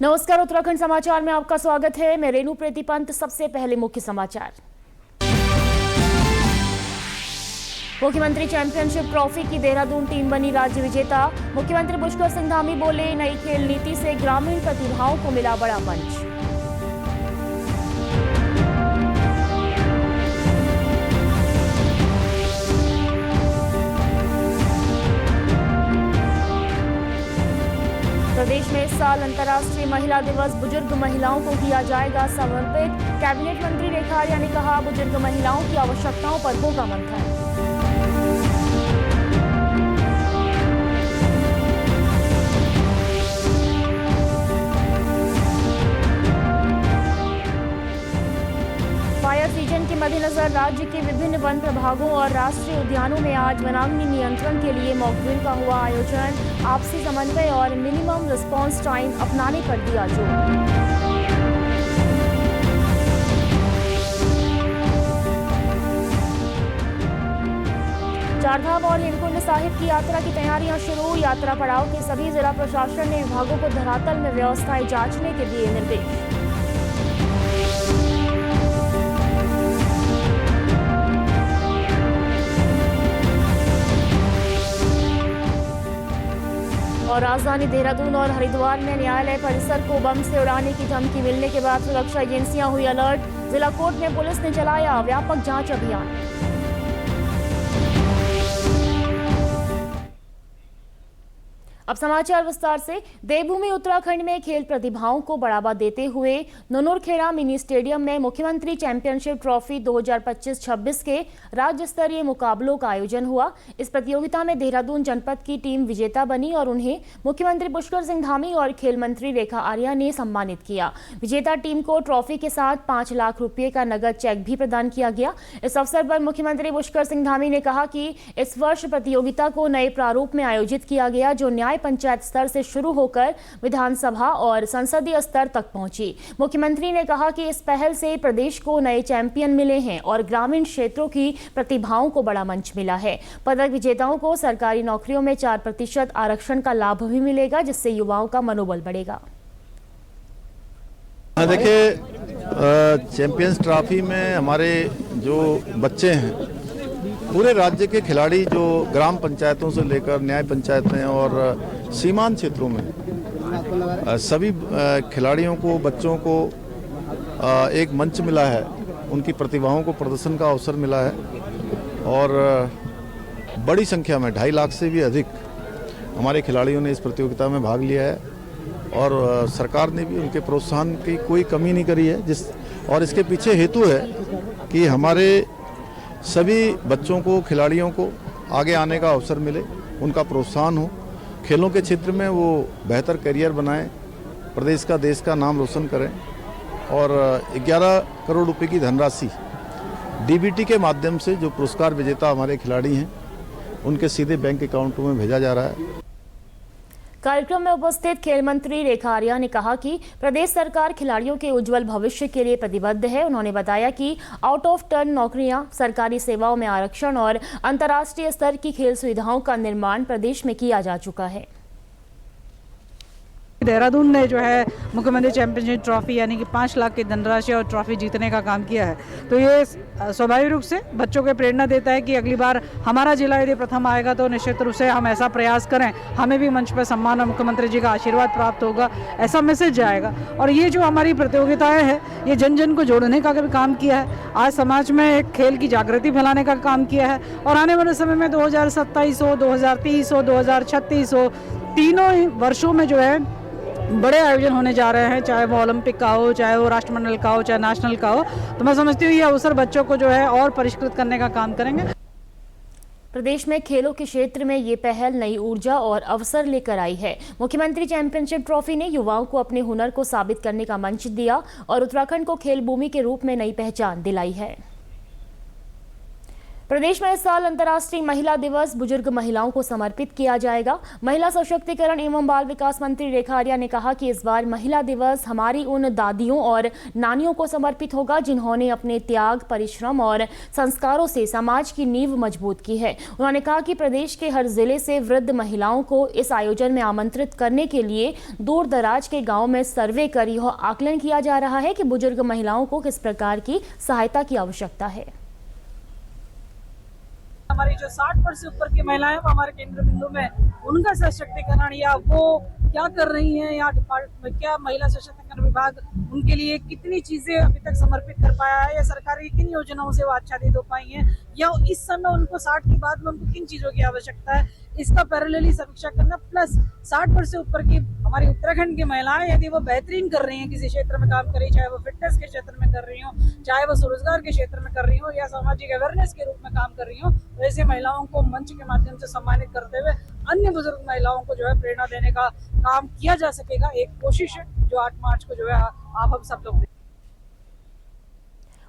नमस्कार, उत्तराखंड समाचार में आपका स्वागत है। मैं रेणु प्रीति पंत। सबसे पहले मुख्य समाचार। मुख्यमंत्री चैंपियनशिप ट्रॉफी की देहरादून टीम बनी राज्य विजेता। मुख्यमंत्री पुष्कर सिंह धामी बोले, नई खेल नीति से ग्रामीण प्रतिभाओं को मिला बड़ा मंच। प्रदेश में इस साल अंतर्राष्ट्रीय महिला दिवस बुजुर्ग महिलाओं को किया जाएगा समर्पित। कैबिनेट मंत्री रेखा आर्या ने कहा, बुजुर्ग महिलाओं की आवश्यकताओं पर होगा मंथन। फायर सीजन के मद्देनजर राज्य के विभिन्न वन प्रभागों और राष्ट्रीय उद्यानों में आज वनाग्नि नियंत्रण के लिए मॉक ड्रिल का हुआ आयोजन। आपसी समन्वय और मिनिमम रिस्पांस टाइम अपनाने पर दिया जोर। चारधाम और हेमकुंड साहिब की यात्रा की तैयारियां शुरू। यात्रा पड़ाव के सभी जिला प्रशासन ने विभागों को धरातल में व्यवस्थाएं जांचने के दिए निर्देश। और राजधानी देहरादून और हरिद्वार में न्यायालय परिसर को बम से उड़ाने की धमकी मिलने के बाद सुरक्षा एजेंसियां हुई अलर्ट। जिला कोर्ट में पुलिस ने चलाया व्यापक जांच अभियान। अब समाचार विस्तार से। देवभूमि उत्तराखंड में खेल प्रतिभाओं को बढ़ावा देते हुए ननूरखेड़ा मिनी स्टेडियम में मुख्यमंत्री चैंपियनशिप ट्रॉफी 2025-26 के राज्य स्तरीय मुकाबलों का आयोजन हुआ। इस प्रतियोगिता में देहरादून जनपद की टीम विजेता बनी और उन्हें मुख्यमंत्री पुष्कर सिंह धामी और खेल मंत्री रेखा आर्या ने सम्मानित किया। विजेता टीम को ट्रॉफी के साथ 5 लाख रुपये का नगद चेक भी प्रदान किया गया। इस अवसर पर मुख्यमंत्री पुष्कर सिंह धामी ने कहा कि इस वर्ष प्रतियोगिता को नए प्रारूप में आयोजित किया गया, जो न्याय पंचायत स्तर से शुरू होकर विधानसभा और संसदीय स्तर तक पहुंची। मुख्यमंत्री ने कहा कि इस पहल से प्रदेश को नए चैंपियन मिले हैं और ग्रामीण क्षेत्रों की प्रतिभाओं को बड़ा मंच मिला है। पदक विजेताओं को सरकारी नौकरियों में 4% आरक्षण का लाभ भी मिलेगा, जिससे युवाओं का मनोबल बढ़ेगा। देखिए, चैंपियंस ट्रॉफी में हमारे जो बच्चे हैं, पूरे राज्य के खिलाड़ी जो ग्राम पंचायतों से लेकर न्याय पंचायतें और सीमांत क्षेत्रों में सभी खिलाड़ियों को, बच्चों को एक मंच मिला है। उनकी प्रतिभाओं को प्रदर्शन का अवसर मिला है और बड़ी संख्या में 2.5 लाख से भी अधिक हमारे खिलाड़ियों ने इस प्रतियोगिता में भाग लिया है और सरकार ने भी उनके प्रोत्साहन की कोई कमी नहीं करी है। और इसके पीछे हेतु है कि हमारे सभी बच्चों को, खिलाड़ियों को आगे आने का अवसर मिले, उनका प्रोत्साहन हो, खेलों के क्षेत्र में वो बेहतर करियर बनाएं, प्रदेश का, देश का नाम रोशन करें। और 11 करोड़ रुपए की धनराशि डीबीटी के माध्यम से जो पुरस्कार विजेता हमारे खिलाड़ी हैं, उनके सीधे बैंक अकाउंटों में भेजा जा रहा है। कार्यक्रम में उपस्थित खेल मंत्री रेखा आर्या ने कहा कि प्रदेश सरकार खिलाड़ियों के उज्जवल भविष्य के लिए प्रतिबद्ध है। उन्होंने बताया कि आउट ऑफ टर्न नौकरियां, सरकारी सेवाओं में आरक्षण और अंतर्राष्ट्रीय स्तर की खेल सुविधाओं का निर्माण प्रदेश में किया जा चुका है। देहरादून ने जो है मुख्यमंत्री चैंपियनशिप ट्रॉफी यानी कि 5 लाख की धनराशि और ट्रॉफी जीतने का काम किया है, तो ये स्वाभाविक रूप से बच्चों को प्रेरणा देता है कि अगली बार हमारा जिला यदि प्रथम आएगा तो निश्चित रूप से हम ऐसा प्रयास करें, हमें भी मंच पर सम्मान और मुख्यमंत्री जी का आशीर्वाद प्राप्त होगा, ऐसा मैसेज जाएगा। और ये जो हमारी प्रतियोगिताएं हैं, ये जन जन को जोड़ने का भी काम किया है। आज समाज में एक खेल की जागृति फैलाने का काम किया है और आने वाले समय में 2027 हो, 2030 हो, 2036 हो, तीनों वर्षों में जो है बड़े आयोजन होने जा रहे हैं, चाहे वो ओलंपिक का हो, चाहे वो राष्ट्रमंडल का हो, चाहे नेशनल का हो। तो मैं समझती हूँ ये अवसर बच्चों को जो है और परिष्कृत करने का काम करेंगे। प्रदेश में खेलों के क्षेत्र में ये पहल नई ऊर्जा और अवसर लेकर आई है। मुख्यमंत्री चैंपियनशिप ट्रॉफी ने युवाओं को अपने हुनर को साबित करने का मंच दिया और उत्तराखंड को खेल भूमि के रूप में नई पहचान दिलाई है। प्रदेश में इस साल अंतर्राष्ट्रीय महिला दिवस बुजुर्ग महिलाओं को समर्पित किया जाएगा। महिला सशक्तिकरण एवं बाल विकास मंत्री रेखा आर्या ने कहा कि इस बार महिला दिवस हमारी उन दादियों और नानियों को समर्पित होगा जिन्होंने अपने त्याग, परिश्रम और संस्कारों से समाज की नींव मजबूत की है। उन्होंने कहा कि प्रदेश के हर जिले से वृद्ध महिलाओं को इस आयोजन में आमंत्रित करने के लिए दूर दराज के गाँव में सर्वे कर यह आकलन किया जा रहा है कि बुजुर्ग महिलाओं को किस प्रकार की सहायता की आवश्यकता है। हमारी जो 60 वर्ष से ऊपर की महिलाएं वो हमारे केंद्र बिंदु में उनका सशक्तिकरण या वो क्या कर रही हैं या क्या महिला सशक्तिकरण विभाग उनके लिए कितनी चीजें अभी तक समर्पित कर पाया है या सरकारी किन योजनाओं से वो आच्छादित हो पाई हैं या इस समय उनको 60 के बाद में उनको किन चीजों की आवश्यकता है, इसका पैरेलली समीक्षा करना। प्लस 60 वर्ष से ऊपर की हमारी उत्तराखंड की महिलाएं यदि वो बेहतरीन कर रही हैं किसी क्षेत्र में काम कर रही, चाहे वो फिटनेस के क्षेत्र में कर रही हो, चाहे वो स्वरोजगार के क्षेत्र में कर रही हो या सामाजिक अवेयरनेस के रूप में काम कर रही हो, तो ऐसे महिलाओं को मंच के माध्यम से सम्मानित करते हुए अन्य बुजुर्ग महिलाओं को जो है प्रेरणा देने का काम किया जा सकेगा। एक कोशिश है जो 8 मार्च को जो है आप हम सब लोग।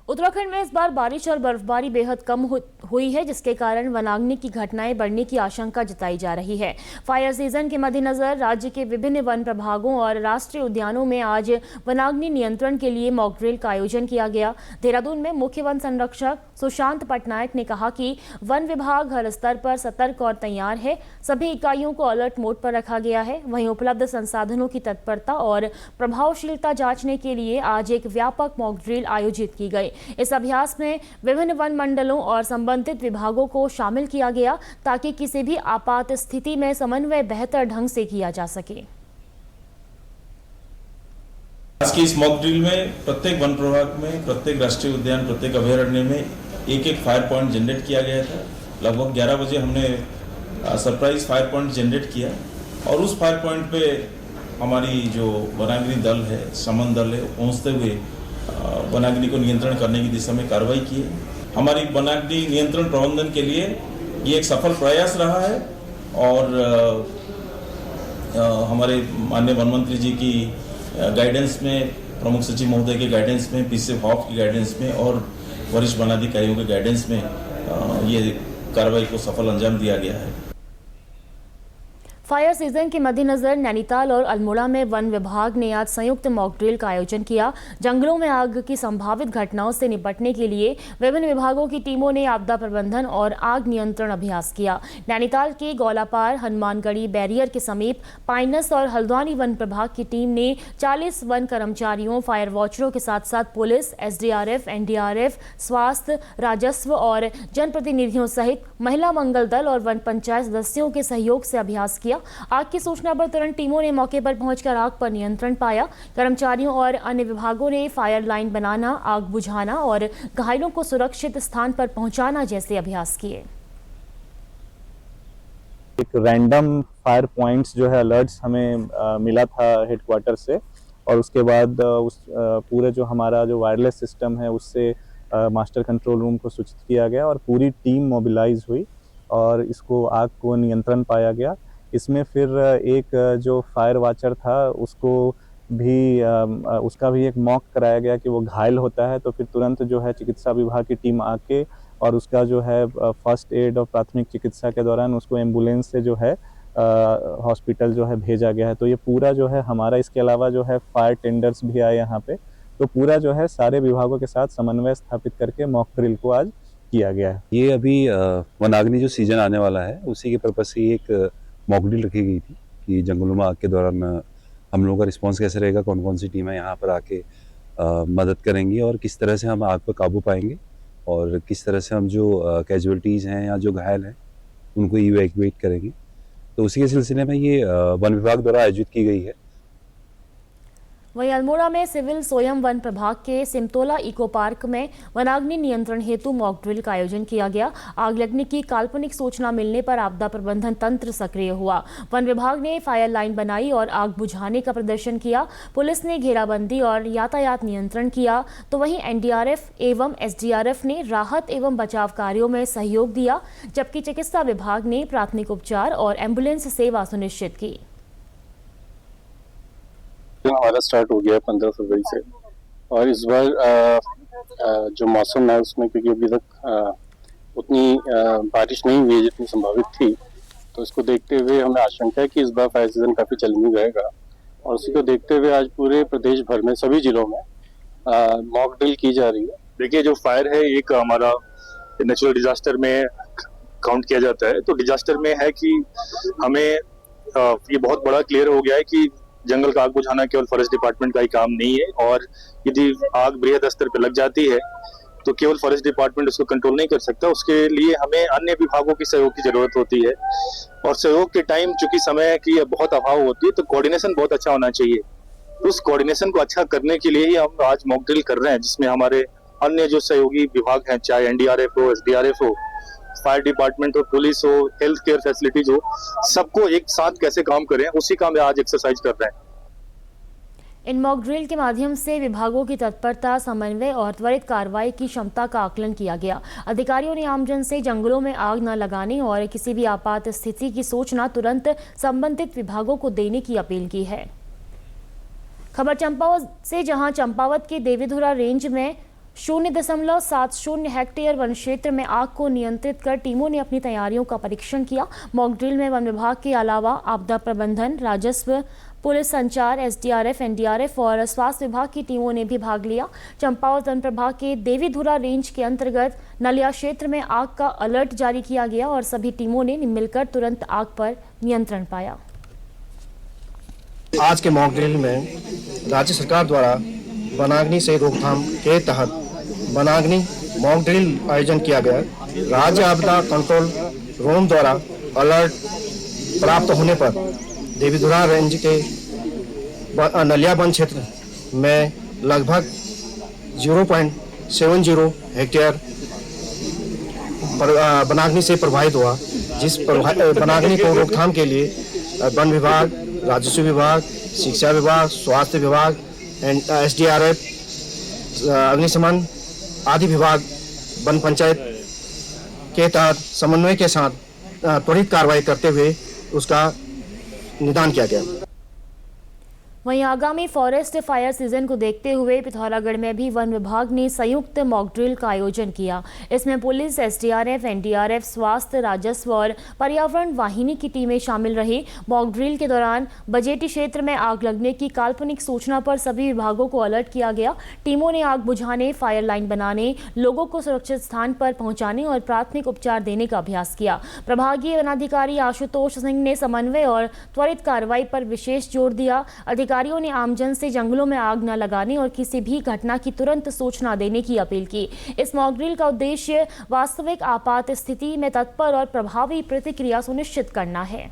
उत्तराखंड में इस बार बारिश और बर्फबारी बेहद कम हुई है, जिसके कारण वनाग्नि की घटनाएं बढ़ने की आशंका जताई जा रही है। फायर सीजन के मद्देनजर राज्य के विभिन्न वन प्रभागों और राष्ट्रीय उद्यानों में आज वनाग्नि नियंत्रण के लिए मॉक ड्रिल का आयोजन किया गया। देहरादून में मुख्य वन संरक्षक सुशांत पटनायक ने कहा कि वन विभाग हर स्तर पर सतर्क और तैयार है। सभी इकाइयों को अलर्ट मोड पर रखा गया है। वहीं उपलब्ध संसाधनों की तत्परता और प्रभावशीलता जांचने के लिए आज एक व्यापक मॉक ड्रिल आयोजित की गई। इस अभ्यास में विभिन्न वन मंडलों और संबंधित विभागों को शामिल किया गया ताकि किसी भी आपात स्थिति में समन्वय बेहतर ढंग से किया जा सके। आज की इस मॉक ड्रिल में प्रत्येक वन प्रभाग में, प्रत्येक राष्ट्रीय उद्यान, प्रत्येक अभयारण्य में एक फायर पॉइंट जनरेट किया गया था। लगभग 11 बजे हमने सरप्राइज फायर पॉइंट जनरेट किया और उस फायर पॉइंट पे हमारी जो वनाग्नि दल है, शमन दल है, पहुंचते हुए वनाग्नि को नियंत्रण करने की दिशा में कार्रवाई की है। हमारी वनाग्नि नियंत्रण प्रबंधन के लिए ये एक सफल प्रयास रहा है और हमारे माननीय वन मंत्री जी की गाइडेंस में, प्रमुख सचिव महोदय के गाइडेंस में, पीसीएफ हॉफ की गाइडेंस में और वरिष्ठ वनाधिकारियों के गाइडेंस में ये कार्रवाई को सफल अंजाम दिया गया है। फायर सीजन के मद्देनजर नैनीताल और अल्मोड़ा में वन विभाग ने आज संयुक्त मॉक ड्रिल का आयोजन किया। जंगलों में आग की संभावित घटनाओं से निपटने के लिए विभिन्न विभागों की टीमों ने आपदा प्रबंधन और आग नियंत्रण अभ्यास किया। नैनीताल के गौलापार, हनुमानगढ़ी बैरियर के समीप पाइनस और हल्द्वानी वन प्रभाग की टीम ने 40 वन कर्मचारियों, फायर वॉचरों के साथ साथ पुलिस, एसडीआरएफ, एनडीआरएफ, स्वास्थ्य, राजस्व और जनप्रतिनिधियों सहित महिला मंगल दल और वन पंचायत सदस्यों के सहयोग से अभ्यास किया। आग की सूचना पर तुरंत टीमों ने मौके पर पहुंचकर आग पर नियंत्रण पाया। कर्मचारियों और अन्य विभागों ने फायर लाइन बनाना, आग बुझाना और घायलों को सुरक्षित स्थान पर पहुंचाना जैसे अभ्यास किए। एक रैंडम फायर पॉइंट्स जो है अलर्ट्स हमें मिला था हेडक्वार्टर से और उसके बाद उस पूरे जो हमारा जो वायरलेस सिस्टम है उससे मास्टर कंट्रोल रूम को सूचित किया गया और पूरी टीम मोबिलाइज हुई और इसको आग को नियंत्रण पाया गया। इसमें फिर एक जो फायर वॉचर था उसको भी उसका भी एक मॉक कराया गया कि वो घायल होता है तो फिर तुरंत जो है चिकित्सा विभाग की टीम आके और उसका जो है फर्स्ट एड और प्राथमिक चिकित्सा के दौरान उसको एम्बुलेंस से जो है हॉस्पिटल जो है भेजा गया है। तो ये पूरा जो है हमारा, इसके अलावा जो है फायर टेंडर्स भी आए यहाँ पे, तो पूरा जो है सारे विभागों के साथ समन्वय स्थापित करके मॉक ड्रिल को आज किया गया है। ये अभी वनाग्नि जो सीजन आने वाला है उसी के पर्पज से एक मॉक ड्रिल रखी गई थी कि जंगलों में आग के दौरान हम लोगों का रिस्पांस कैसे रहेगा, कौन कौन सी टीमें यहाँ पर आके मदद करेंगी और किस तरह से हम आग पर काबू पाएंगे और किस तरह से हम जो कैजुअलिटीज़ हैं या जो घायल हैं उनको इवैक्यूएट करेंगे। तो उसी के सिलसिले में ये वन विभाग द्वारा आयोजित की गई है। वहीं अल्मोड़ा में सिविल स्वयं वन प्रभाग के सिमतोला इको पार्क में वनाग्नि नियंत्रण हेतु मॉक ड्रिल का आयोजन किया गया। आग लगने की काल्पनिक सूचना मिलने पर आपदा प्रबंधन तंत्र सक्रिय हुआ। वन विभाग ने फायर लाइन बनाई और आग बुझाने का प्रदर्शन किया। पुलिस ने घेराबंदी और यातायात नियंत्रण किया, तो वहीं एनडीआरएफ एवं एसडीआरएफ ने राहत एवं बचाव कार्यों में सहयोग दिया, जबकि चिकित्सा विभाग ने प्राथमिक उपचार और एम्बुलेंस सेवा सुनिश्चित की। हमारा स्टार्ट हो गया है 15 फरवरी से और इस बार जो मौसम है उसमें, क्योंकि अभी तक उतनी बारिश नहीं हुई है जितनी संभावित थी। तो इसको देखते हुए हमें आशंका है कि इस बार फायर सीजन काफी चैलेंजिंग रहेगा, और उसी को देखते हुए आज पूरे प्रदेश भर में सभी जिलों में मॉक ड्रिल की जा रही है। देखिए, जो फायर है एक हमारा नेचुरल डिजास्टर में काउंट किया जाता है। तो डिजास्टर में है कि हमें ये बहुत बड़ा क्लियर हो गया है कि जंगल का आग बुझाना केवल फॉरेस्ट डिपार्टमेंट का ही काम नहीं है, और यदि आग बृहद स्तर पर लग जाती है तो केवल फॉरेस्ट डिपार्टमेंट उसको कंट्रोल नहीं कर सकता, उसके लिए हमें अन्य विभागों की सहयोग की जरूरत होती है। और सहयोग के टाइम चूंकि समय की बहुत अभाव होती है, तो कोऑर्डिनेशन बहुत अच्छा होना चाहिए। उस कोऑर्डिनेशन को अच्छा करने के लिए ही हम आज मॉक ड्रिल कर रहे हैं, जिसमें हमारे अन्य जो सहयोगी विभाग हैं, चाहे एनडीआरएफ हो, एसडीआरएफ हो, फायर डिपार्टमेंट हो, पुलिस हो, हेल्थ केयर फैसिलिटीज हो, सबको एक साथ कैसे काम करें, उसी का हम आज एक्सरसाइज कर रहे हैं। इन मॉक ड्रिल के माध्यम से विभागों की तत्परता, समन्वय और त्वरित कार्रवाई की क्षमता का आकलन किया गया। अधिकारियों ने आमजन से जंगलों में आग न लगाने और किसी भी आपात स्थिति की सूचना तुरंत संबंधित विभागों को देने की अपील की है। खबर चंपावत से, जहां चंपावत के देवीधुरा रेंज में 0.70 हेक्टेयर वन क्षेत्र में आग को नियंत्रित कर टीमों ने अपनी तैयारियों का परीक्षण किया। मॉक ड्रिल में वन विभाग के अलावा आपदा प्रबंधन, राजस्व, पुलिस, संचार, एसडीआरएफ, एनडीआरएफ और स्वास्थ्य विभाग की टीमों ने भी भाग लिया। चंपावत वन प्रभाग के देवीधुरा रेंज के अंतर्गत नलिया क्षेत्र में आग का अलर्ट जारी किया गया और सभी टीमों ने मिलकर तुरंत आग पर नियंत्रण पाया। आज के मॉक ड्रिल में राज्य सरकार द्वारा वनाग्नि से रोकथाम के तहत वनाग्नि मॉक ड्रिल आयोजन किया गया। राज्य आपदा कंट्रोल रूम द्वारा अलर्ट प्राप्त होने पर देवीधुरा रेंज के नलिया वन क्षेत्र में लगभग 0.70 हेक्टेयर वनाग्नि से प्रभावित हुआ। जिस वनाग्नि को रोकथाम के लिए वन विभाग, राजस्व विभाग, शिक्षा विभाग, स्वास्थ्य विभाग, एसडीआरएफ, अग्निशमन आदि विभाग, वन पंचायत के तहत समन्वय के साथ त्वरित कार्रवाई करते हुए उसका निदान किया गया। वहीं आगामी फॉरेस्ट फायर सीजन को देखते हुए पिथौरागढ़ में भी वन विभाग ने संयुक्त मॉक ड्रिल का आयोजन किया। इसमें पुलिस, एसडीआरएफ, एनडीआरएफ, स्वास्थ्य, राजस्व और पर्यावरण वाहिनी की टीमें शामिल रही। मॉक ड्रिल के दौरान बजेटी क्षेत्र में आग लगने की काल्पनिक सूचना पर सभी विभागों को अलर्ट किया गया। टीमों ने आग बुझाने, फायर लाइन बनाने, लोगों को सुरक्षित स्थान पर पहुंचाने और प्राथमिक उपचार देने का अभ्यास किया। प्रभागीय वनाधिकारी आशुतोष सिंह ने समन्वय और त्वरित कार्रवाई पर विशेष जोर दिया। अधिकारियों ने आमजन से जंगलों में आग न लगाने और किसी भी घटना की तुरंत सूचना देने की अपील की। इस मॉक ड्रिल का उद्देश्य वास्तविक आपात स्थिति में तत्पर और प्रभावी प्रतिक्रिया सुनिश्चित करना है।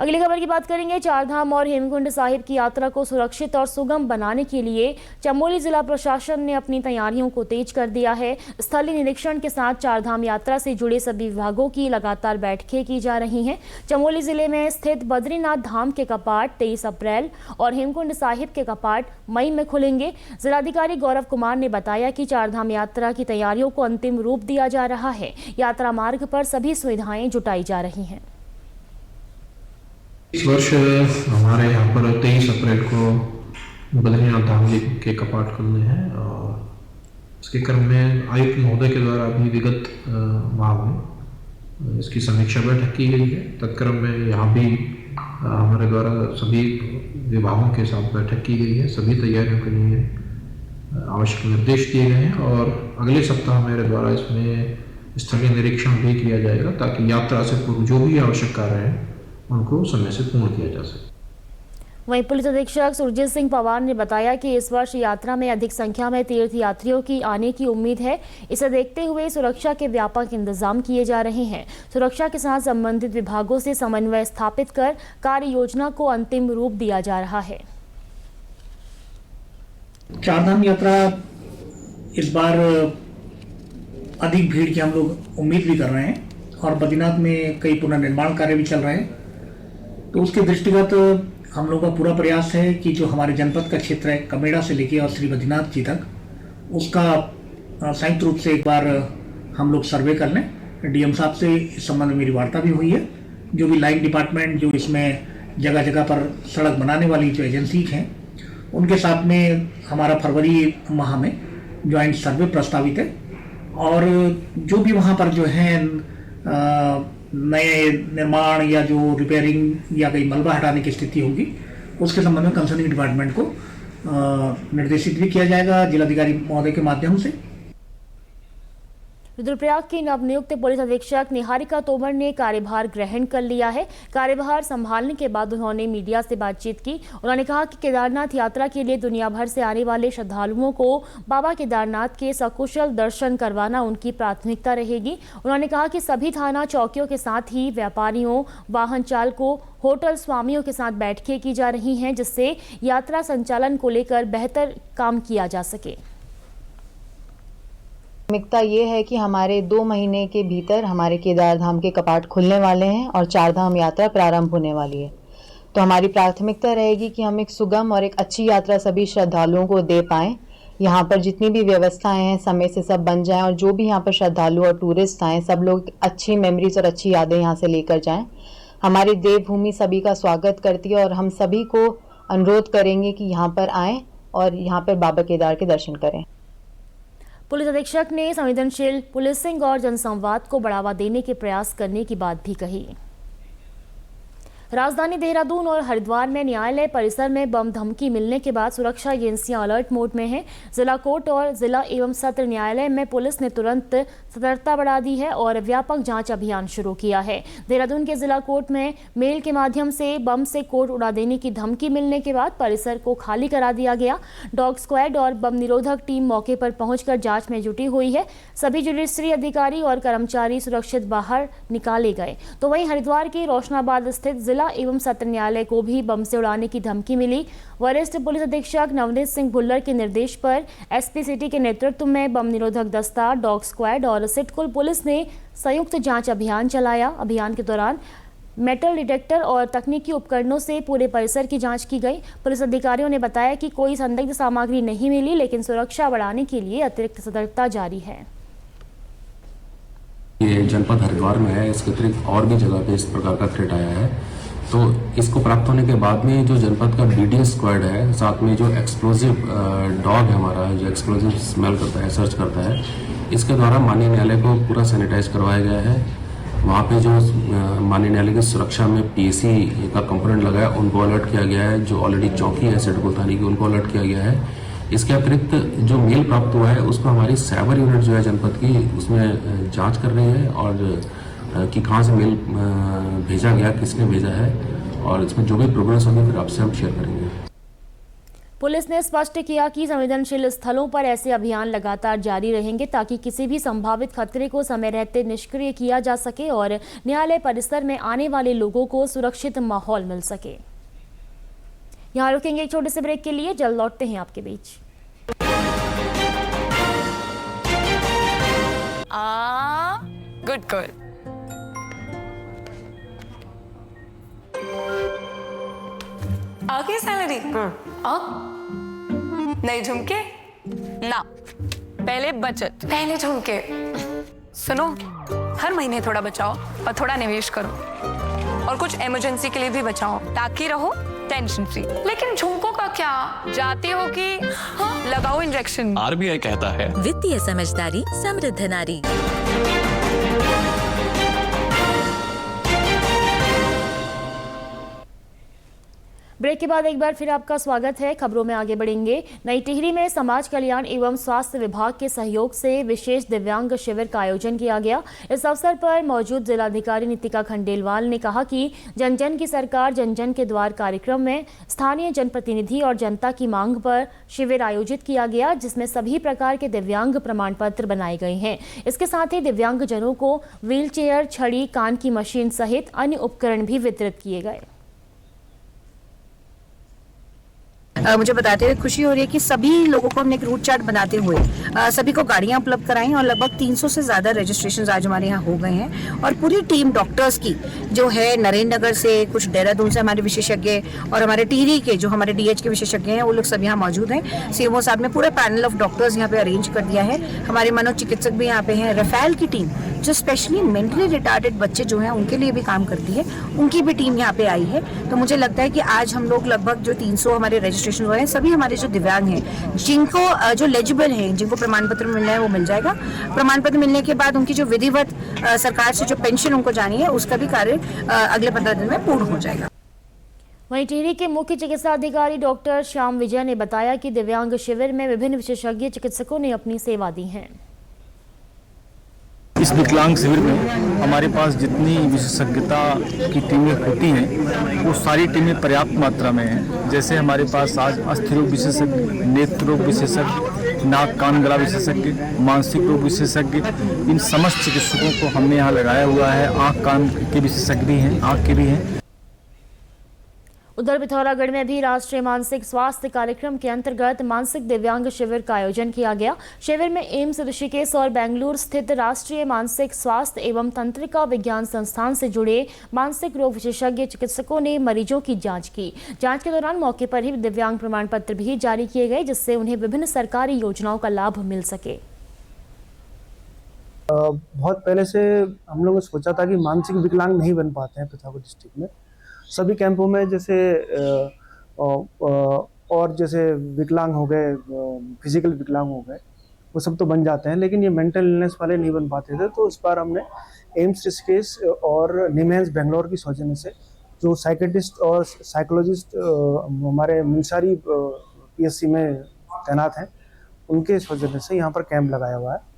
अगली खबर की बात करेंगे। चारधाम और हेमकुंड साहिब की यात्रा को सुरक्षित और सुगम बनाने के लिए चमोली जिला प्रशासन ने अपनी तैयारियों को तेज कर दिया है। स्थलीय निरीक्षण के साथ चारधाम यात्रा से जुड़े सभी विभागों की लगातार बैठकें की जा रही हैं। चमोली जिले में स्थित बद्रीनाथ धाम के कपाट 23 अप्रैल और हेमकुंड साहिब के कपाट मई में खुलेंगे। जिलाधिकारी गौरव कुमार ने बताया कि चारधाम यात्रा की तैयारियों को अंतिम रूप दिया जा रहा है। यात्रा मार्ग पर सभी सुविधाएं जुटाई जा रही हैं। इस वर्ष हमारे यहाँ पर 23 अप्रैल को बद्रीनाथ धाम के कपाट खुलने हैं और इसके क्रम में आयुक्त महोदय के द्वारा अभी विगत माह में इसकी समीक्षा बैठक की गई है। तत्क्रम में यहाँ भी हमारे द्वारा सभी विभागों के साथ बैठक की गई है। सभी तैयारियों के लिए आवश्यक निर्देश दिए गए हैं और अगले सप्ताह मेरे द्वारा इसमें स्थलीय निरीक्षण भी किया जाएगा ताकि यात्रा से पूर्व जो भी आवश्यक कार्य हैं उनको समय से पूर्ण किया जा सके। वहीं पुलिस अधीक्षक सुरजीत सिंह पवार ने बताया कि इस वर्ष यात्रा में अधिक संख्या में तीर्थ यात्रियों की आने की उम्मीद है। इसे देखते हुए सुरक्षा के व्यापक इंतजाम किए जा रहे हैं। सुरक्षा के साथ संबंधित विभागों से समन्वय स्थापित कर कार्य योजना को अंतिम रूप दिया जा रहा है। चारधाम यात्रा इस बार अधिक भीड़ की हम लोग उम्मीद भी कर रहे हैं और बद्रीनाथ में कई पुनर्निर्माण कार्य भी चल रहे हैं। तो उसके दृष्टिगत हम लोग का पूरा प्रयास है कि जो हमारे जनपद का क्षेत्र है कमेड़ा से लेके और श्री बद्रीनाथ जी तक, उसका संयुक्त रूप से एक बार हम लोग सर्वे कर लें। डीएम साहब से इस संबंध में मेरी वार्ता भी हुई है। जो भी लाइन डिपार्टमेंट जो इसमें जगह जगह पर सड़क बनाने वाली जो एजेंसी हैं उनके साथ में हमारा फरवरी माह में ज्वाइंट सर्वे प्रस्तावित है और जो भी वहाँ पर जो है नए निर्माण या जो रिपेयरिंग या कहीं मलबा हटाने की स्थिति होगी उसके संबंध में कंसर्निंग डिपार्टमेंट को निर्देशित भी किया जाएगा जिलाधिकारी महोदय के माध्यम से। रुद्रप्रयाग की नवनियुक्त पुलिस अधीक्षक निहारिका तोमर ने कार्यभार ग्रहण कर लिया है। कार्यभार संभालने के बाद उन्होंने मीडिया से बातचीत की। उन्होंने कहा कि केदारनाथ यात्रा के लिए दुनिया भर से आने वाले श्रद्धालुओं को बाबा केदारनाथ के सकुशल दर्शन करवाना उनकी प्राथमिकता रहेगी। उन्होंने कहा कि सभी थाना चौकियों के साथ ही व्यापारियों, वाहन चालकों, होटल स्वामियों के साथ बैठकें की जा रही हैं, जिससे यात्रा संचालन को लेकर बेहतर काम किया जा सके। प्राथमिकता ये है कि हमारे 2 महीने के भीतर हमारे केदार धाम के कपाट खुलने वाले हैं और 4 धाम यात्रा प्रारंभ होने वाली है। तो हमारी प्राथमिकता रहेगी कि हम एक सुगम और एक अच्छी यात्रा सभी श्रद्धालुओं को दे पाएं। यहाँ पर जितनी भी व्यवस्थाएं हैं समय से सब बन जाएं और जो भी यहाँ पर श्रद्धालु और टूरिस्ट आए सब लोग अच्छी मेमोरीज और अच्छी यादें यहाँ से लेकर जाएं। हमारी देवभूमि सभी का स्वागत करती है और हम सभी को अनुरोध करेंगे कि यहाँ पर आएँ और यहाँ पर बाबा केदार के दर्शन करें। पुलिस अधीक्षक ने संवेदनशील पुलिसिंग और जनसंवाद को बढ़ावा देने के प्रयास करने की बात भी कही। राजधानी देहरादून और हरिद्वार में न्यायालय परिसर में बम धमकी मिलने के बाद सुरक्षा एजेंसियां अलर्ट मोड में हैं। जिला कोर्ट और जिला एवं सत्र न्यायालय में पुलिस ने तुरंत सतर्कता बढ़ा दी है और व्यापक जांच अभियान शुरू किया है। देहरादून के जिला कोर्ट में मेल के माध्यम से बम से कोर्ट उड़ा देने की धमकी मिलने के बाद परिसर को खाली करा दिया गया। डॉग स्क्वाड और बम निरोधक टीम मौके पर पहुंचकर जांच में जुटी हुई है। सभी जुडिशरी अधिकारी और कर्मचारी सुरक्षित बाहर निकाले गए। तो वहीं हरिद्वार के रोशनाबाद स्थित जिला एवं सत्र न्यायालय को भी बम से उड़ाने की धमकी मिली। वरिष्ठ पुलिस अधीक्षक नवनीत सिंह भुल्लर के निर्देश पर एसपी सिटी के नेतृत्व में बम निरोधक दस्ता, डॉग स्क्वाड और सिटकुल पुलिस ने संयुक्त जांच अभियान चलाया। अभियान के दौरान मेटल डिटेक्टर और तकनीकी उपकरणों से पूरे परिसर की जांच की गई। पुलिस अधिकारियों ने बताया कि कोई संदिग्ध सामग्री नहीं मिली, लेकिन सुरक्षा बढ़ाने के लिए अतिरिक्त सतर्कता जारी है। ये जनपद हरिद्वार में है, इसके अतिरिक्त और भी जगह पे इस प्रकार का थ्रेट आया है। तो इसको प्राप्त होने के बाद में जो जनपद का बीडीएस स्क्वाड है, साथ में जो एक्सप्लोजिव डॉग है हमारा, जो एक्सप्लोजिव स्मेल करता है, सर्च करता है, इसके द्वारा माननीय न्यायालय को पूरा सैनिटाइज करवाया गया है। वहाँ पे जो माननीय न्यायालय की सुरक्षा में पीएसी का कंपोनेंट लगा है उनको अलर्ट किया गया है। जो ऑलरेडी चौकी है सिडकुल थाने की उनको अलर्ट किया गया है। इसके अतिरिक्त जो मेल प्राप्त हुआ है उसको हमारी साइबर यूनिट जो है जनपद की उसमें जांच कर रही है और कि कहाँ से मेल भेजा गया, किसने भेजा है, और इसमें जो भी प्रोग्रेस होगी फिर आपसे हम शेयर करेंगे। पुलिस ने स्पष्ट किया कि संवेदनशील स्थलों पर ऐसे अभियान लगातार जारी रहेंगे ताकि किसी भी संभावित खतरे को समय रहते निष्क्रिय किया जा सके और न्यायालय परिसर में आने वाले लोगों को सुरक्षित माहौल मिल सके। यहाँ रुकेंगे एक छोटे से ब्रेक के लिए, जल्द लौटते हैं आपके बीच। Good girl. आ गई सैलरी? अब नहीं झुमके ना, पहले बचत, पहले झुमके। सुनो, हर महीने थोड़ा बचाओ और थोड़ा निवेश करो और कुछ इमरजेंसी के लिए भी बचाओ ताकि रहो टेंशन फ्री। लेकिन झुमकों का क्या? जाते हो कि लगाओ इंजेक्शन। आरबीआई कहता है वित्तीय समझदारी समृद्ध नारी। ब्रेक के बाद एक बार फिर आपका स्वागत है। खबरों में आगे बढ़ेंगे। नई टिहरी में समाज कल्याण एवं स्वास्थ्य विभाग के सहयोग से विशेष दिव्यांग शिविर का आयोजन किया गया। इस अवसर पर मौजूद जिलाधिकारी नितिका खंडेलवाल ने कहा कि जन जन की सरकार जन जन के द्वार कार्यक्रम में स्थानीय जनप्रतिनिधि और जनता की मांग पर शिविर आयोजित किया गया, जिसमें सभी प्रकार के दिव्यांग प्रमाण पत्र बनाए गए हैं। इसके साथ ही दिव्यांग जनों को व्हील चेयर, छड़ी, कान की मशीन सहित अन्य उपकरण भी वितरित किए गए। मुझे बताते हुए खुशी हो रही है कि सभी लोगों को हमने एक रूट चार्ट बनाते हुए सभी को गाड़ियां उपलब्ध कराई और लगभग 300 से ज़्यादा रजिस्ट्रेशन आज हमारे यहाँ हो गए हैं। और पूरी टीम डॉक्टर्स की जो है नरेंद्र नगर से, कुछ देहरादून से हमारे विशेषज्ञ और हमारे टिहरी के जो हमारे डीएच के विशेषज्ञ हैं वो लोग सब यहाँ मौजूद हैं। सीएमओ साहब ने पूरे पैनल ऑफ डॉक्टर्स यहाँ पे अरेंज कर दिया है। हमारे मनोचिकित्सक भी यहाँ पे हैं। रफेल की टीम जो स्पेशली मेंटली रिटार्डेड बच्चे जो हैं उनके लिए भी काम करती है, उनकी भी टीम यहाँ पे आई है। तो मुझे लगता है कि आज हम लोग लगभग जो 300 हमारे रजिस्ट्रेशन रजिस्ट्रेशन हुए हैं, सभी हमारे जो दिव्यांग हैं जिनको जो एलिजिबल हैं, जिनको प्रमाण पत्र मिलना है वो मिल जाएगा। प्रमाण पत्र मिलने के बाद उनकी जो विधिवत सरकार से जो पेंशन उनको जानी है उसका भी कार्य अगले 15 दिन में पूर्ण हो जाएगा। वहीं टिहरी के मुख्य चिकित्सा अधिकारी डॉक्टर श्याम विजय ने बताया कि दिव्यांग शिविर में विभिन्न विशेषज्ञ चिकित्सकों ने अपनी सेवा दी है। इस विकलांग शिविर में हमारे पास जितनी विशेषज्ञता की टीमें होती हैं वो सारी टीमें पर्याप्त मात्रा में हैं। जैसे हमारे पास आज अस्थि रोग विशेषज्ञ, नेत्र रोग विशेषज्ञ, नाक कान गला विशेषज्ञ, मानसिक रोग विशेषज्ञ, इन समस्त चिकित्सकों को हमने यहाँ लगाया हुआ है। आँख कान के विशेषज्ञ भी हैं, आँख के भी हैं। उधर पिथौरागढ़ में भी राष्ट्रीय मानसिक स्वास्थ्य कार्यक्रम के अंतर्गत मानसिक दिव्यांग शिविर का आयोजन किया गया। शिविर में एम्स ऋषिकेश और बेंगलुरु स्थित राष्ट्रीय मानसिक स्वास्थ्य एवं तंत्रिका विज्ञान संस्थान से जुड़े मानसिक रोग विशेषज्ञ चिकित्सकों ने मरीजों की जांच की। जांच के दौरान मौके पर ही दिव्यांग प्रमाण पत्र भी जारी किए गए, जिससे उन्हें विभिन्न सरकारी योजनाओं का लाभ मिल सके। बहुत पहले से हम लोगों ने सोचा था कि मानसिक विकलांग नहीं बन पाते हैं पिथौरागढ़ डिस्ट्रिक्ट में। सभी कैंपों में जैसे और जैसे विकलांग हो गए, फिजिकल विकलांग हो गए, वो सब तो बन जाते हैं, लेकिन ये मेंटल इलनेस वाले नहीं बन पाते थे। तो इस बार हमने एम्स ऋषिकेश और निमेंस बेंगलोर की सौजन्य से जो साइकेट्रिस्ट और साइकोलॉजिस्ट हमारे मुंसारी PSC में तैनात हैं, उनके सौजन्य से यहाँ पर कैंप लगाया हुआ है।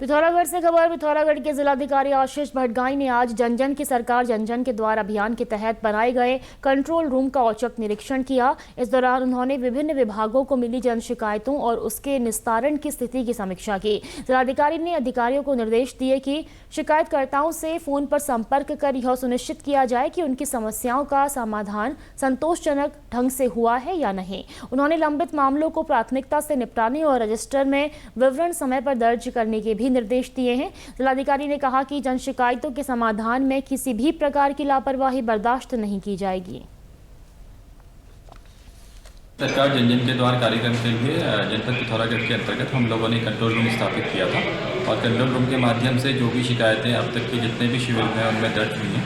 पिथौरागढ़ से खबर। पिथौरागढ़ के जिलाधिकारी आशीष भटगाई ने आज जन जन की सरकार जन जन के द्वार अभियान के तहत बनाए गए कंट्रोल रूम का औचक निरीक्षण किया। इस दौरान उन्होंने विभिन्न विभागों को मिली जन शिकायतों और उसके निस्तारण की स्थिति की समीक्षा की। जिलाधिकारी ने अधिकारियों को निर्देश दिए कि शिकायतकर्ताओं से फोन पर संपर्क कर यह सुनिश्चित किया जाए कि उनकी समस्याओं का समाधान संतोषजनक ढंग से हुआ है या नहीं। उन्होंने लंबित मामलों को प्राथमिकता से निपटाने और रजिस्टर में विवरण समय पर दर्ज करने के भी निर्देश दिए हैं। जिलाधिकारी ने कहा कि जन शिकायतों के समाधान में किसी भी प्रकार की लापरवाही बर्दाश्त नहीं की जाएगी। सरकार जन जन के द्वार कार्यक्रम के लिए जनपद पिथौरागढ़ के अंतर्गत हम लोगों ने कंट्रोल रूम स्थापित किया था और कंट्रोल रूम के माध्यम से जो भी शिकायतें अब तक के जितने भी शिविर हैं उनमें दर्ज हुई हैं,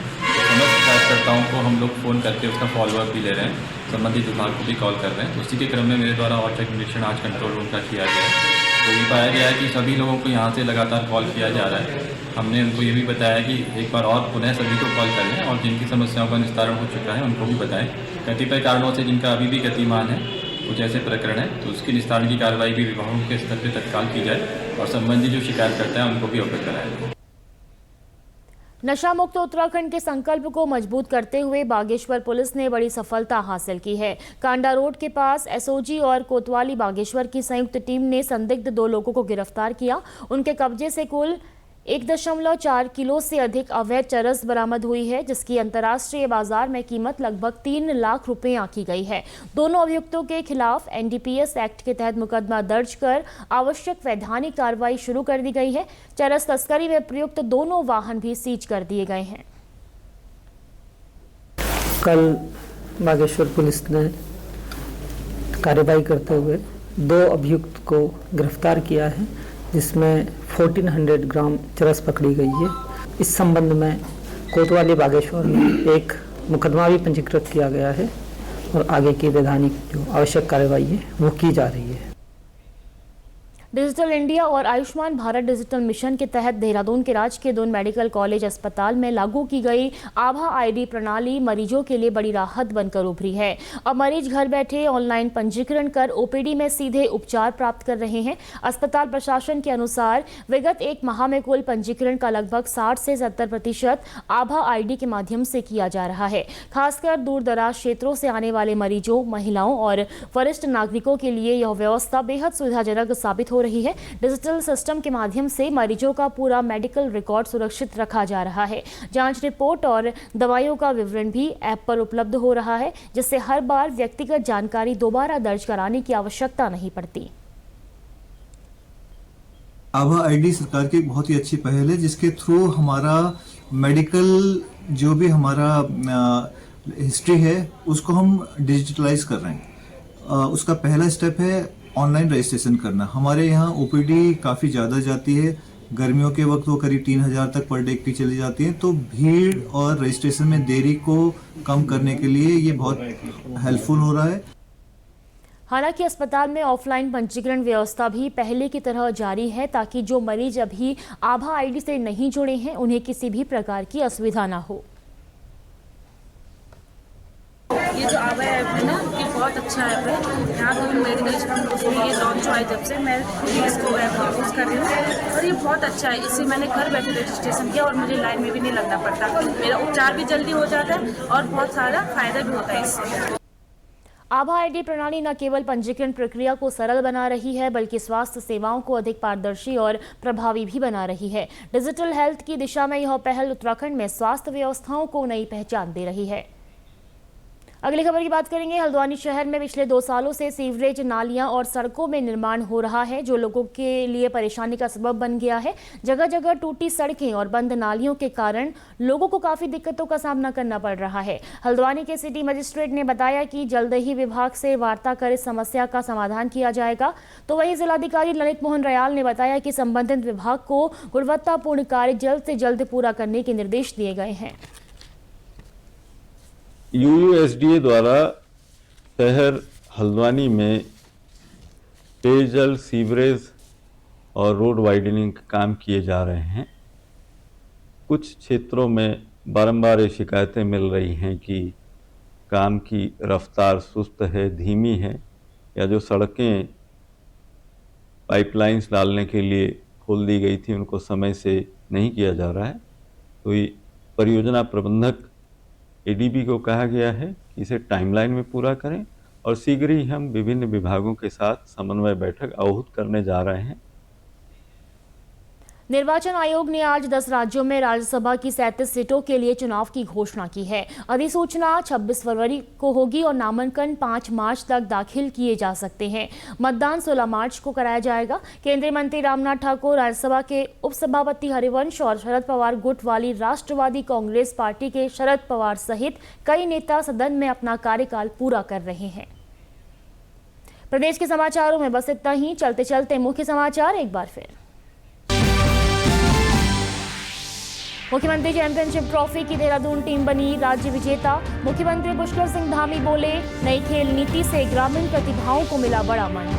समस्त शिकायतकर्ताओं को हम लोग फ़ोन करके उसका फॉलोअप भी ले रहे हैं, संबंधित विभाग को भी कॉल कर रहे हैं। उसी के क्रम में मेरे द्वारा औचक निरीक्षण आज कंट्रोल रूम का किया गया है। तो ये पाया गया है कि सभी लोगों को यहाँ से लगातार कॉल किया जा रहा है। हमने उनको ये भी बताया कि एक बार और पुनः सभी को कॉल कर लें और जिनकी समस्याओं का निस्तारण हो चुका है उनको भी बताएं। कतिपय कारणों से जिनका अभी भी गतिमान है, कुछ ऐसे प्रकरण है, तो उसकी निस्तारण की कार्रवाई भी विभागों के स्तर पर तत्काल की जाए और संबंधित जो शिकायत करता है उनको भी अवगत कराया जाए। नशा मुक्त उत्तराखंड के संकल्प को मजबूत करते हुए बागेश्वर पुलिस ने बड़ी सफलता हासिल की है। कांडा रोड के पास SOG और कोतवाली बागेश्वर की संयुक्त टीम ने संदिग्ध 2 लोगों को गिरफ्तार किया। उनके कब्जे से कुल 1.4 किलो से अधिक अवैध चरस बरामद हुई है, जिसकी अंतर्राष्ट्रीय बाजार में कीमत लगभग 3 लाख रुपए आंकी गई है। दोनों अभियुक्तों के खिलाफ NDPS एक्ट के तहत मुकदमा दर्ज कर आवश्यक वैधानिक कार्रवाई शुरू कर दी गई है। चरस तस्करी में प्रयुक्त दोनों वाहन भी सीज कर दिए गए हैं। कल बागेश्वर पुलिस ने कार्रवाई करते हुए 2 अभियुक्त को गिरफ्तार किया है, जिसमें 1400 ग्राम चरस पकड़ी गई है। इस संबंध में कोतवाली बागेश्वर में एक मुकदमा भी पंजीकृत किया गया है और आगे की वैधानिक जो आवश्यक कार्रवाई है वो की जा रही है। डिजिटल इंडिया और आयुष्मान भारत डिजिटल मिशन के तहत देहरादून के राजकीय दून मेडिकल कॉलेज अस्पताल में लागू की गई आभा ID प्रणाली मरीजों के लिए बड़ी राहत बनकर उभरी है। अब मरीज घर बैठे ऑनलाइन पंजीकरण कर OPD में सीधे उपचार प्राप्त कर रहे हैं। अस्पताल प्रशासन के अनुसार विगत 1 माह में कुल पंजीकरण का लगभग 60 से 70% आभा ID के माध्यम से किया जा रहा है। खासकर दूर दराज क्षेत्रों से आने वाले मरीजों, महिलाओं और वरिष्ठ नागरिकों के लिए यह व्यवस्था बेहद सुविधाजनक साबित हो रही है। डिजिटल सिस्टम के माध्यम से मरीजों का पूरा मेडिकल रिकॉर्ड सुरक्षित रखा जा रहा है। जांच रिपोर्ट और दवाइयों का विवरण भी ऐप पर उपलब्ध हो रहा है, जिससे हर बार व्यक्तिगत जानकारी दोबारा दर्ज कराने की आवश्यकता नहीं पड़ती। आभा ID सरकार की एक बहुत ही अच्छी पहल है, जिसके थ्रू हमारा मेडिकल जो भी हमारा हिस्ट्री है उसको हम डिजिटलाइज कर रहे हैं। उसका पहला स्टेप है ऑनलाइन रजिस्ट्रेशन करना। हमारे यहाँ OPD काफ़ी ज़्यादा जाती है, गर्मियों के वक्त वो करीब 3000 तक पर डे की चली जाती हैं। तो भीड़ और रजिस्ट्रेशन में देरी को कम करने के लिए ये बहुत हेल्पफुल हो रहा है। हालांकि अस्पताल में ऑफलाइन पंजीकरण व्यवस्था भी पहले की तरह जारी है ताकि जो मरीज अभी आभा आईडी से नहीं जुड़े हैं उन्हें किसी भी प्रकार की असुविधा ना हो। ये जो आभा ऐप है ना, ये बहुत अच्छा ऐप है। यहाँ तो मेडिकल उसमें ये लॉन्च हुआ है, जब से मैं इसको ऐप यूज़ कर रही हूँ और ये बहुत अच्छा है। इससे मैंने घर बैठे रजिस्ट्रेशन किया और मुझे लाइन में भी नहीं लगना पड़ता। मेरा उपचार भी जल्दी हो जाता है और बहुत सारा फायदा भी होता है इससे। आभा आईडी प्रणाली न केवल पंजीकरण प्रक्रिया को सरल बना रही है बल्कि स्वास्थ्य सेवाओं को अधिक पारदर्शी और प्रभावी भी बना रही है। डिजिटल हेल्थ की दिशा में यह पहल उत्तराखंड में स्वास्थ्य व्यवस्थाओं को नई पहचान दे रही है। अगली खबर की बात करेंगे। हल्द्वानी शहर में पिछले 2 सालों से सीवरेज, नालियां और सड़कों में निर्माण हो रहा है जो लोगों के लिए परेशानी का सबब बन गया है। जगह जगह टूटी सड़कें और बंद नालियों के कारण लोगों को काफी दिक्कतों का सामना करना पड़ रहा है। हल्द्वानी के सिटी मजिस्ट्रेट ने बताया कि जल्द ही विभाग से वार्ता कर इस समस्या का समाधान किया जाएगा। तो वहीं जिलाधिकारी ललित मोहन रयाल ने बताया कि संबंधित विभाग को गुणवत्तापूर्ण कार्य जल्द से जल्द पूरा करने के निर्देश दिए गए हैं। यूयूएसडीए द्वारा शहर हल्द्वानी में पेयजल, सीवरेज और रोड वाइडनिंग के काम किए जा रहे हैं। कुछ क्षेत्रों में बारंबार ये शिकायतें मिल रही हैं कि काम की रफ्तार सुस्त है, धीमी है, या जो सड़कें पाइपलाइंस डालने के लिए खोल दी गई थी उनको समय से नहीं किया जा रहा है। तो ये परियोजना प्रबंधक एडीबी को कहा गया है कि इसे टाइमलाइन में पूरा करें और शीघ्र ही हम विभिन्न विभागों के साथ समन्वय बैठक आहूत करने जा रहे हैं। निर्वाचन आयोग ने आज 10 राज्यों में राज्यसभा की 37 सीटों के लिए चुनाव की घोषणा की है। अधिसूचना 26 फरवरी को होगी और नामांकन 5 मार्च तक दाखिल किए जा सकते हैं। मतदान 16 मार्च को कराया जाएगा। केंद्रीय मंत्री रामनाथ ठाकुर, राज्यसभा के उपसभापति हरिवंश और शरद पवार गुट वाली राष्ट्रवादी कांग्रेस पार्टी के शरद पवार सहित कई नेता सदन में अपना कार्यकाल पूरा कर रहे हैं। प्रदेश के समाचारों में बस इतना ही। चलते चलते मुख्य समाचार एक बार फिर। मुख्यमंत्री चैंपियनशिप ट्रॉफी की देहरादून टीम बनी राज्य विजेता। मुख्यमंत्री पुष्कर सिंह धामी बोले, नई खेल नीति से ग्रामीण प्रतिभाओं को मिला बड़ा मंच।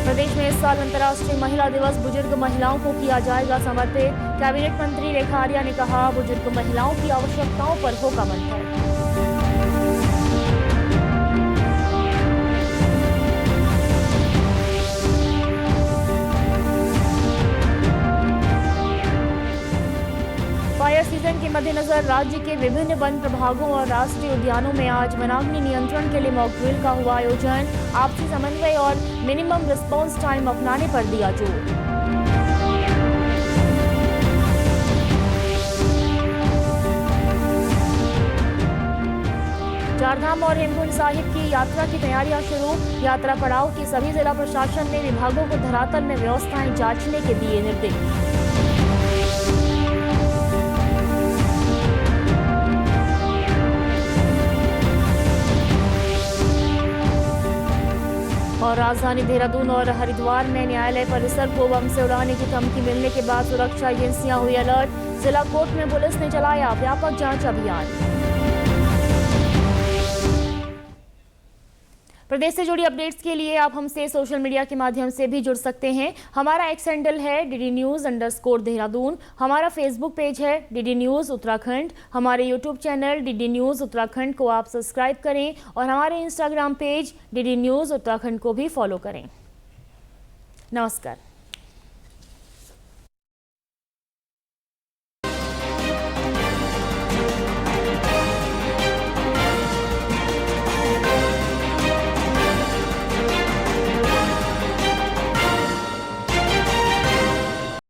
प्रदेश में इस साल अंतर्राष्ट्रीय महिला दिवस बुजुर्ग महिलाओं को किया जाएगा समर्पित। कैबिनेट मंत्री रेखा आर्या ने कहा, बुजुर्ग महिलाओं की आवश्यकताओं पर होगा मंथन। फायर सीजन के मद्देनजर राज्य के विभिन्न वन प्रभागों और राष्ट्रीय उद्यानों में आज वनाग्नि नियंत्रण के लिए मॉक ड्रिल का हुआ आयोजन। आपसी समन्वय और मिनिमम रिस्पांस टाइम अपनाने पर दिया जोर। चारधाम और हेमकुंड साहिब की यात्रा की तैयारियां शुरू। यात्रा पड़ाव के सभी जिला प्रशासन ने विभागों को धरातल में व्यवस्थाएं जांचने के दिए निर्देश। और राजधानी देहरादून और हरिद्वार में न्यायालय परिसर को बम से उड़ाने की धमकी मिलने के बाद सुरक्षा एजेंसियां हुई अलर्ट। जिला कोर्ट में पुलिस ने चलाया व्यापक जांच अभियान। प्रदेश से जुड़ी अपडेट्स के लिए आप हमसे सोशल मीडिया के माध्यम से भी जुड़ सकते हैं। हमारा एक्स हैंडल है DDNews_देहरादून। हमारा फेसबुक पेज है DD न्यूज़ उत्तराखंड। हमारे YouTube channel DD news Uttarakhand को आप सब्सक्राइब करें और हमारे Instagram page DD news Uttarakhand को भी फॉलो करें। नमस्कार।